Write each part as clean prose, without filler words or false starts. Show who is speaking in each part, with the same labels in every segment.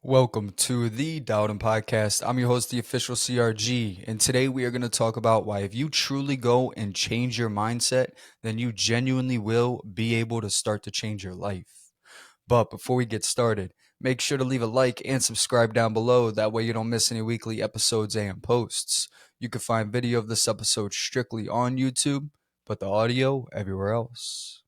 Speaker 1: Welcome to the Dowden Podcast. I'm your host, the official CRG, and today we are going to talk about why if you truly go and change your mindset, then you genuinely will be able to start to change your life. But before we get started, make sure to leave a like and subscribe down below. That way you don't miss any weekly episodes and posts. You can find video of this episode strictly on YouTube, but the audio everywhere else.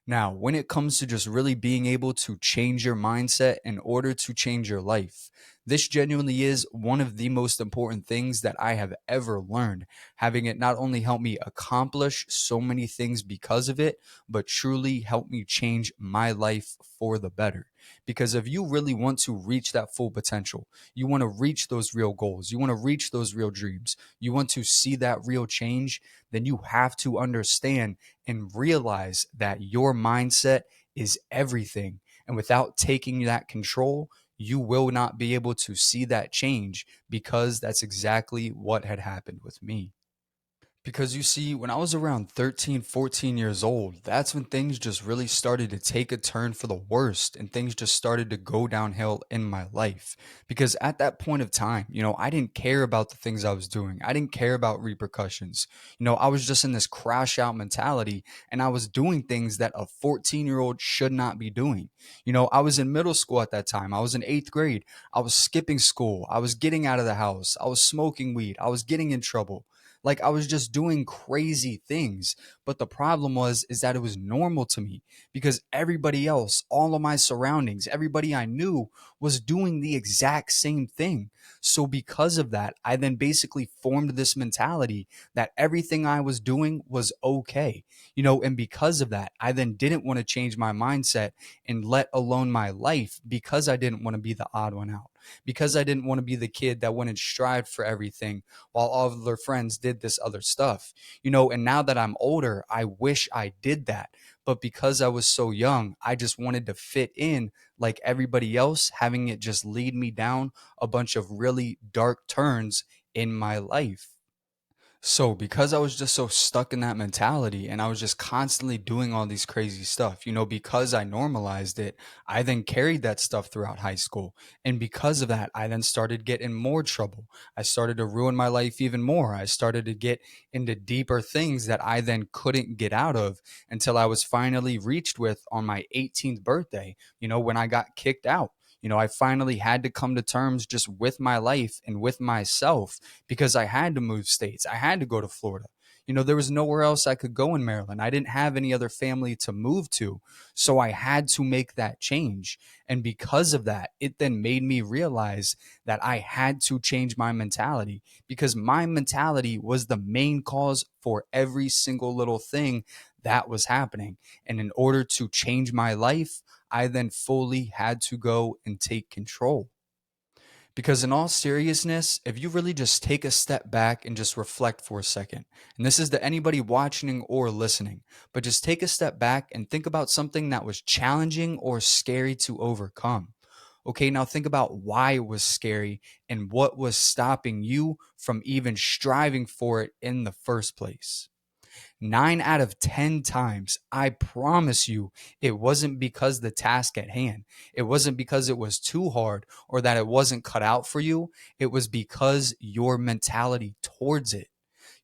Speaker 1: Now, when it comes to just really being able to change your mindset in order to change your life, this genuinely is one of the most important things that I have ever learned. Having it not only help me accomplish so many things because of it, but truly help me change my life for the better. Because if you really want to reach that full potential, you want to reach those real goals, you want to reach those real dreams, you want to see that real change, then you have to understand and realize that your mindset is everything. And without taking that control, you will not be able to see that change because that's exactly what had happened with me. Because you see, when I was around 13, 14 years old, that's when things just really started to take a turn for the worst and things just started to go downhill in my life. Because at that point of time, I didn't care about the things I was doing. I didn't care about repercussions. I was just in this crash out mentality and I was doing things that a 14-year-old should not be doing. I was in middle school at that time. I was in eighth grade. I was skipping school. I was getting out of the house. I was smoking weed. I was getting in trouble. Like I was just doing crazy things. But the problem is that it was normal to me because everybody else, all of my surroundings, everybody I knew was doing the exact same thing. So because of that, I then basically formed this mentality that everything I was doing was okay. And because of that, I then didn't want to change my mindset and let alone my life because I didn't want to be the odd one out. Because I didn't want to be the kid that went and strived for everything while all of their friends did this other stuff. And now that I'm older, I wish I did that. But because I was so young, I just wanted to fit in like everybody else, having it just lead me down a bunch of really dark turns in my life. So, because I was just so stuck in that mentality and I was just constantly doing all these crazy stuff, because I normalized it, I then carried that stuff throughout high school. And because of that, I then started getting more trouble. I started to ruin my life even more. I started to get into deeper things that I then couldn't get out of until I was finally reached with on my 18th birthday, when I got kicked out. I finally had to come to terms just with my life and with myself because I had to move states. I had to go to Florida. There was nowhere else I could go in Maryland. I didn't have any other family to move to. So I had to make that change. And because of that, it then made me realize that I had to change my mentality because my mentality was the main cause for every single little thing that was happening. And in order to change my life, I then fully had to go and take control. Because, in all seriousness, if you really just take a step back and just reflect for a second, and this is to anybody watching or listening, but just take a step back and think about something that was challenging or scary to overcome. Okay, now think about why it was scary and what was stopping you from even striving for it in the first place. 9 out of 10 times, I promise you, it wasn't because the task at hand. It wasn't because it was too hard or that it wasn't cut out for you. It was because your mentality towards it.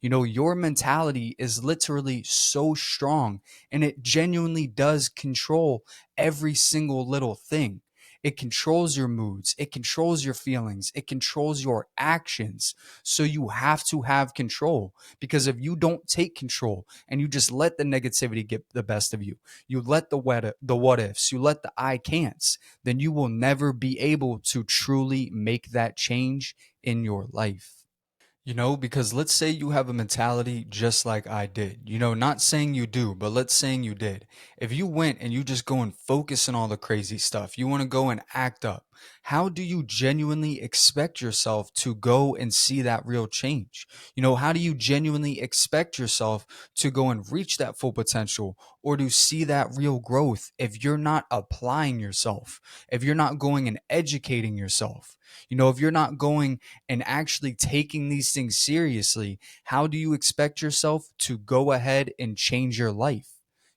Speaker 1: Your mentality is literally so strong and it genuinely does control every single little thing. It controls your moods, it controls your feelings, it controls your actions. So you have to have control because if you don't take control and you just let the negativity get the best of you, you let the what ifs, you let the I can'ts, then you will never be able to truly make that change in your life. Because let's say you have a mentality just like I did. Not saying you do, but let's saying you did. If you went and you just go and focus on all the crazy stuff, you want to go and act up, how do you genuinely expect yourself to go and see that real change? How do you genuinely expect yourself to go and reach that full potential or to see that real growth if you're not applying yourself, if you're not going and educating yourself? If you're not going and actually taking these things seriously, how do you expect yourself to go ahead and change your life?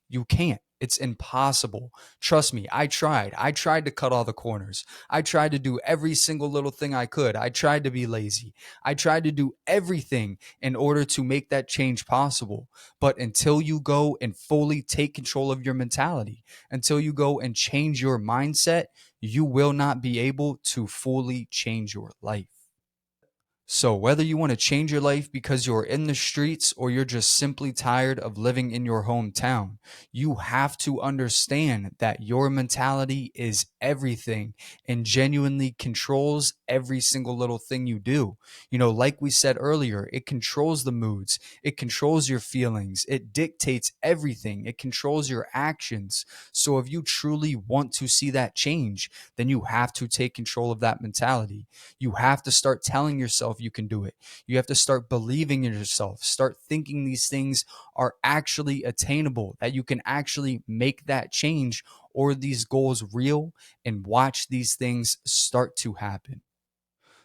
Speaker 1: You can't. It's impossible. Trust me, I tried. I tried to cut all the corners. I tried to do every single little thing I could. I tried to be lazy. I tried to do everything in order to make that change possible. But until you go and fully take control of your mentality, until you go and change your mindset, you will not be able to fully change your life. So, whether you want to change your life because you're in the streets or you're just simply tired of living in your hometown, you have to understand that your mentality is everything and genuinely controls every single little thing you do. Like we said earlier, it controls the moods, it controls your feelings, it dictates everything, it controls your actions. So, if you truly want to see that change, then you have to take control of that mentality. You have to start telling yourself you can do it. You have to start believing in yourself. Start thinking these things are actually attainable, that you can actually make that change or these goals real, and watch these things start to happen.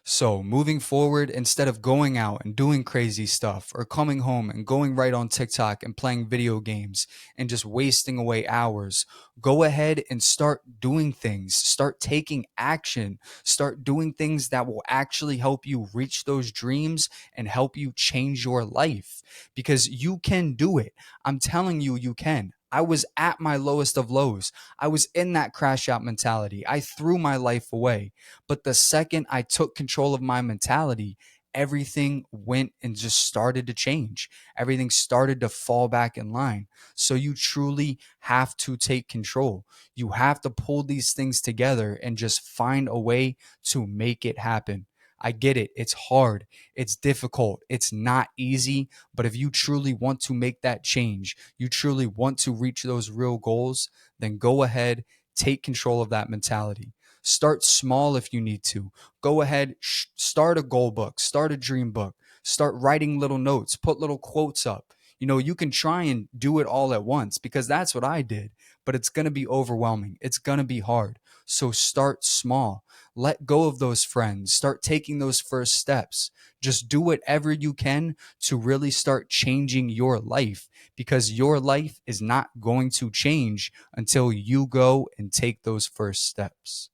Speaker 1: So, moving forward, instead of going out and doing crazy stuff or coming home and going right on TikTok and playing video games and just wasting away hours, go ahead and start doing things. Start taking action. Start doing things that will actually help you reach those dreams and help you change your life, because you can do it. I'm telling you, you can. I was at my lowest of lows. I was in that crash out mentality. I threw my life away. But the second I took control of my mentality, everything went and just started to change. Everything started to fall back in line. So you truly have to take control. You have to pull these things together and just find a way to make it happen. I get it. It's hard. It's difficult. It's not easy. But if you truly want to make that change, you truly want to reach those real goals, then go ahead, take control of that mentality. Start small if you need to. Go ahead, start a goal book, start a dream book, start writing little notes, put little quotes up. You can try and do it all at once, because that's what I did, but it's going to be overwhelming. It's going to be hard. So start small. Let go of those friends. Start taking those first steps. Just do whatever you can to really start changing your life, because your life is not going to change until you go and take those first steps.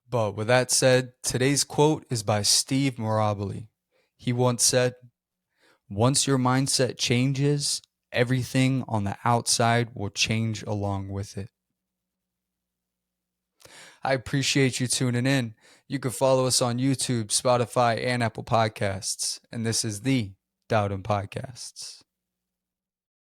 Speaker 1: But with that said, today's quote is by Steve Maraboli. He once said, "Once your mindset changes, everything on the outside will change along with it." I appreciate you tuning in. You can follow us on YouTube, Spotify, and Apple Podcasts. And this is the Dowden Podcasts.